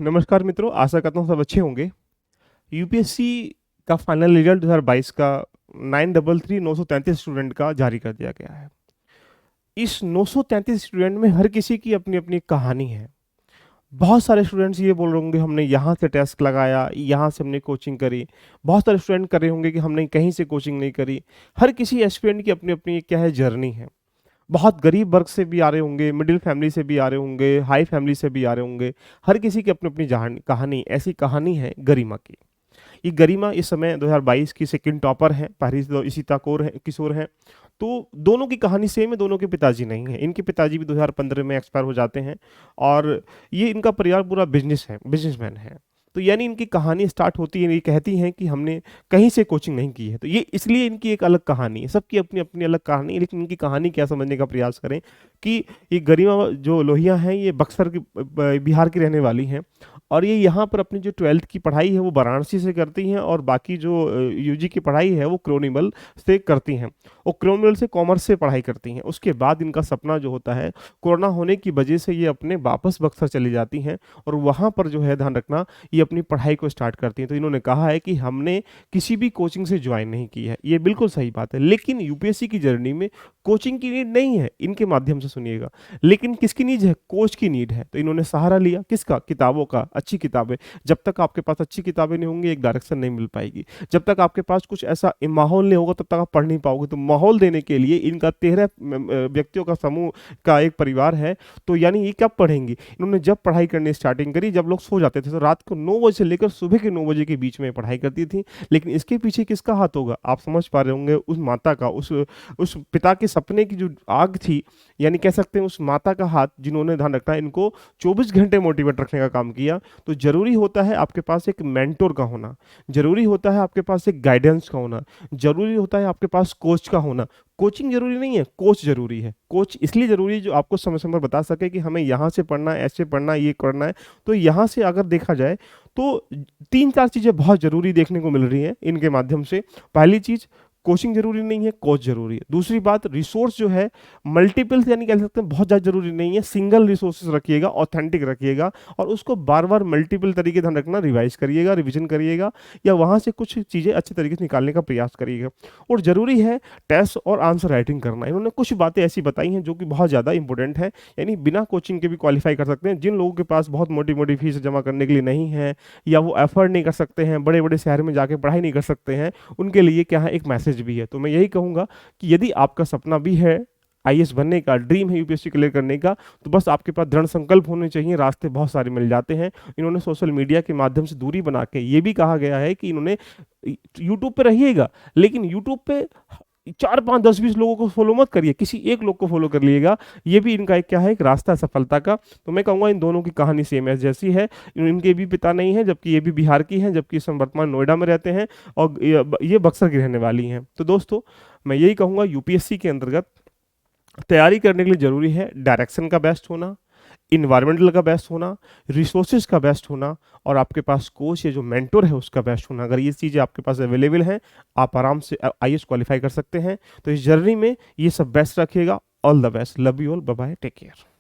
नमस्कार मित्रों, आशा करता हूँ सब अच्छे होंगे। यूपीएससी का फाइनल रिजल्ट 2022 का 933 स्टूडेंट का जारी कर दिया गया है। इस 933 स्टूडेंट में हर किसी की अपनी-अपनी कहानी है। बहुत सारे स्टूडेंट्स ये बोल रहे होंगे हमने यहाँ से टेस्ट लगाया, यहाँ से हमने कोचिंग करी। बहुत सारे स्टूडेंट कर रहे होंगे कि हमने कहीं से कोचिंग नहीं करी। हर किसी एस्पिरेंट की अपनी-अपनी क्या है जर्नी है। बहुत गरीब वर्ग से भी आ रहे होंगे, मिडिल फैमिली से भी आ रहे होंगे, हाई फैमिली से भी आ रहे होंगे। हर किसी की अपनी-अपनी कहानी, ऐसी कहानी है गरिमा की। ये गरिमा इस समय 2022 की सेकंड टॉपर हैं, पहली तो इशिता किशोर हैं। तो दोनों की कहानी सेम है, दोनों के पिताजी नहीं हैं। इनके पिताजी भी 2015 में एक्सपायर हो जाते हैं और ये इनका परिवार पूरा बिज़नेसमैन है। तो यानी इनकी कहानी स्टार्ट होती है, ये कहती हैं कि हमने कहीं से कोचिंग नहीं की है। तो ये इसलिए इनकी एक अलग कहानी है, सबकी अपनी-अपनी अलग कहानी है, लेकिन इनकी कहानी क्या समझने का प्रयास करें कि ये गरिमा जो लोहिया हैं, ये बक्सर की बिहार की रहने वाली हैं और ये यहाँ पर अपनी जो 12th की पढ़ाई है वो वाराणसी से करती हैं और बाकी जो यूजी की पढ़ाई है वो क्रोनिमल से करती हैं। वो क्रोनिमल से कॉमर्स से पढ़ाई करती हैं। उसके बाद इनका सपना जो होता है, कोरोना होने की वजह से ये अपने वापस बक्सर चली जाती हैं और वहाँ पर जो है ध्यान रखना, ये अपनी पढ़ाई को स्टार्ट करती हैं। तो इन्होंने कहा है कि हमने किसी भी कोचिंग से ज्वाइन नहीं की है। ये बिल्कुल सही बात है, लेकिन यूपीएससी की जर्नी में कोचिंग की नीड नहीं है, इनके माध्यम से सुनिएगा। लेकिन किसकी नीड है? कोच की नीड है। तो इन्होंने सहारा लिया किसका? किताबों का, अच्छी किताबें। जब तक आपके पास अच्छी किताबें नहीं होंगी, एक डायरेक्शन नहीं मिल पाएगी। जब तक आपके पास कुछ ऐसा माहौल नहीं होगा, तब तक आप पढ़ नहीं पाओगे। तो माहौल देने के लिए इनका 13 व्यक्तियों का समूह का एक परिवार है। तो यानी ये कब पढ़ेंगी? इन्होंने जब पढ़ाई करनी स्टार्टिंग करी, जब लोग सो जाते थे, तो रात को 9 बजे से लेकर सुबह के 9 बजे के बीच में पढ़ाई करती थी। लेकिन इसके पीछे किसका हाथ होगा? आप समझ पा रहे होंगे, उस माता का, उस पिता के सपने की जो आग थी, यानी कह सकते हैं उस माता का हाथ, जिन्होंने ध्यान रखना इनको 24 घंटे मोटिवेट रखने का काम किया। तो ज़रूरी होता है आपके पास एक मेंटर का होना, ज़रूरी होता है आपके पास एक गाइडेंस का होना, ज़रूरी होता है आपके पास कोच का होना। कोचिंग ज़रूरी नहीं है, कोच ज़रूरी है। कोच इसलिए ज़रूरी है जो आपको समय-समय पर बता सके कि हमें यहाँ से पढ़ना है, ऐसे पढ़ना है, ये करना है। तो यहाँ से अगर देखा जाए तो 3-4 चीज़ें बहुत ज़रूरी देखने को मिल रही हैं इनके माध्यम से। पहली चीज़, कोचिंग ज़रूरी नहीं है, कोच ज़रूरी है। दूसरी बात, रिसोर्स जो है मल्टीपल्स, यानी कह सकते हैं बहुत ज़्यादा ज़रूरी नहीं है, सिंगल रिसोर्सेज़ रखिएगा, ऑथेंटिक रखिएगा और उसको बार-बार मल्टीपल तरीके ध्यान रखना, रिवाइज़ करिएगा, रिवीजन करिएगा या वहाँ से कुछ चीज़ें अच्छे तरीके से निकालने का प्रयास करिएगा। और ज़रूरी है टेस्ट और आंसर राइटिंग करना। इन्होंने कुछ बातें ऐसी बताई हैं जो कि बहुत ज़्यादा इंपॉर्टेंट है, यानी बिना कोचिंग के भी क्वालीफाई कर सकते हैं। जिन लोगों के पास बहुत मोटी-मोटी फीस जमा करने के लिए नहीं है या वो अफोर्ड नहीं कर सकते हैं, बड़े-बड़े शहर में जाके पढ़ाई नहीं कर सकते हैं, उनके लिए क्या है, एक मैसेज भी है। तो मैं यही कहूँगा कि यदि आपका सपना भी है आईएएस बनने का, ड्रीम है यूपीएससी क्लियर करने का, तो बस आपके पास दृढ़ संकल्प होने चाहिए, रास्ते बहुत सारे मिल जाते हैं। इन्होंने सोशल मीडिया के माध्यम से दूरी बना के ये भी कहा गया है कि इन्होंने यूट्यूब पे रहिएगा, लेकिन यूट्यूब पे 4, 5, 10, 20 लोगों को फॉलो मत करिए, किसी एक लोग को फॉलो कर लिएगा। ये भी इनका एक क्या है, एक रास्ता है सफलता का। तो मैं कहूँगा इन दोनों की कहानी सेम है जैसी है। इनके भी पिता नहीं है, जबकि ये भी बिहार की हैं, जबकि इस समय वर्तमान नोएडा में रहते हैं और ये बक्सर की रहने वाली हैं। तो दोस्तों, मैं यही कहूँगा यूपीएससी के अंतर्गत तैयारी करने के लिए ज़रूरी है डायरेक्शन का बेस्ट होना, इन्वायरमेंटल का बेस्ट होना, रिसोर्सेज का बेस्ट होना और आपके पास कोच या जो मेंटर है उसका बेस्ट होना। अगर ये चीज़ें आपके पास अवेलेबल हैं, आप आराम से आईएएस क्वालीफाई कर सकते हैं। तो इस जर्नी में ये सब बेस्ट रखिएगा। All the best. Love you all. Bye bye. Take care.